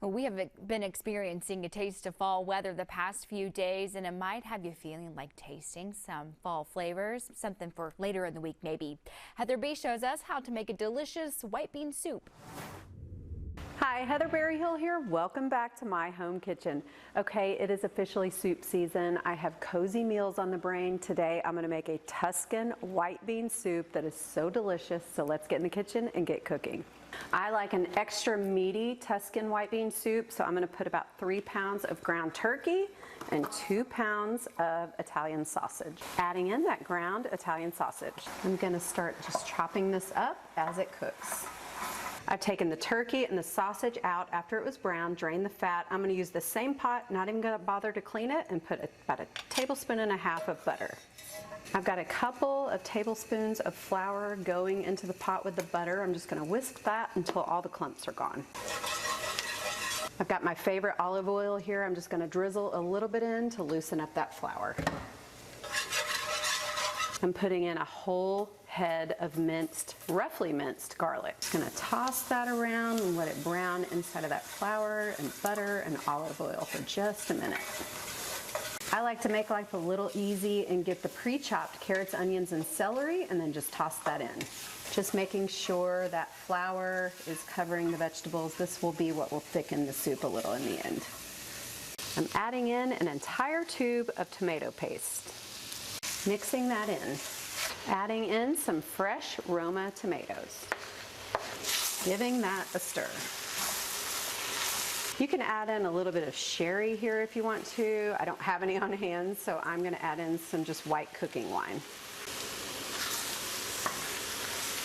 Well, we have been experiencing a taste of fall weather the past few days, and it might have you feeling like tasting some fall flavors, something for later in the week maybe. Heather B shows us how to make a delicious white bean soup. Hi, Heather Berryhill here. Welcome back to my home kitchen. Okay, it is officially soup season. I have cozy meals on the brain. Today I'm going to make a Tuscan white bean soup that is so delicious. So let's get in the kitchen and get cooking. I like an extra meaty Tuscan white bean soup, so I'm going to put about 3 pounds of ground turkey and 2 pounds of Italian sausage. Adding in that ground Italian sausage. I'm going to start just chopping this up as it cooks. I've taken the turkey and the sausage out after it was brown, drained the fat. I'm going to use the same pot, not even going to bother to clean it, and put about 1.5 tablespoons of butter. I've got a couple of tablespoons of flour going into the pot with the butter. I'm just going to whisk that until all the clumps are gone. I've got my favorite olive oil here. I'm just going to drizzle a little bit in to loosen up that flour. I'm putting in a whole head of minced, roughly minced garlic. I'm going to toss that around and let it brown inside of that flour and butter and olive oil for just a minute. I like to make life a little easy and get the pre-chopped carrots, onions, and celery and then just toss that in. Just making sure that flour is covering the vegetables. This will be what will thicken the soup a little in the end. I'm adding in an entire tube of tomato paste. Mixing that in. Adding in some fresh Roma tomatoes. Giving that a stir. You can add in a little bit of sherry here if you want to. I don't have any on hand, so I'm going to add in some just white cooking wine.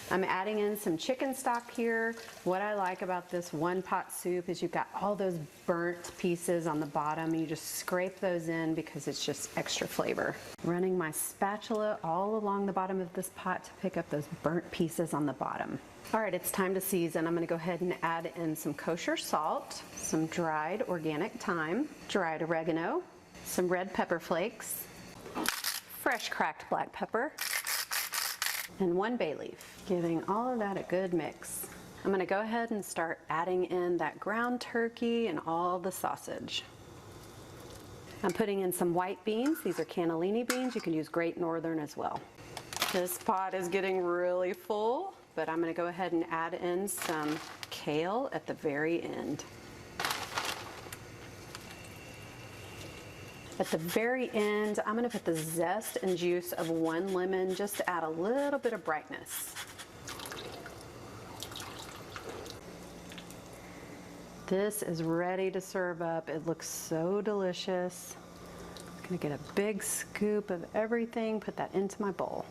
I'm adding in some chicken stock here. What I like about this one pot soup is you've got all those burnt pieces on the bottom. You just scrape those in because it's just extra flavor. Running my spatula all along the bottom of this pot to pick up those burnt pieces on the bottom. All right, it's time to season. I'm going to go ahead and add in some kosher salt, some dried organic thyme, dried oregano, some red pepper flakes, fresh cracked black pepper, and 1 bay leaf, giving all of that a good mix. I'm going to go ahead and start adding in that ground turkey and all the sausage. I'm putting in some white beans. These are Cannellini beans. You can use Great Northern as well. This pot is getting really full, but I'm going to go ahead and add in some kale at the very end. At the very end, I'm going to put the zest and juice of 1 lemon just to add a little bit of brightness. This is ready to serve up. It looks so delicious. I'm going to get a big scoop of everything, put that into my bowl.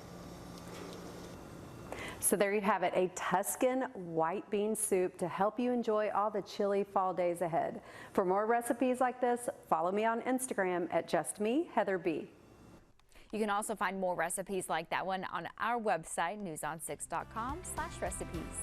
So there you have it, a Tuscan white bean soup to help you enjoy all the chilly fall days ahead. For more recipes like this, follow me on Instagram at JustMeHeatherB. You can also find more recipes like that one on our website, newson6.com/recipes.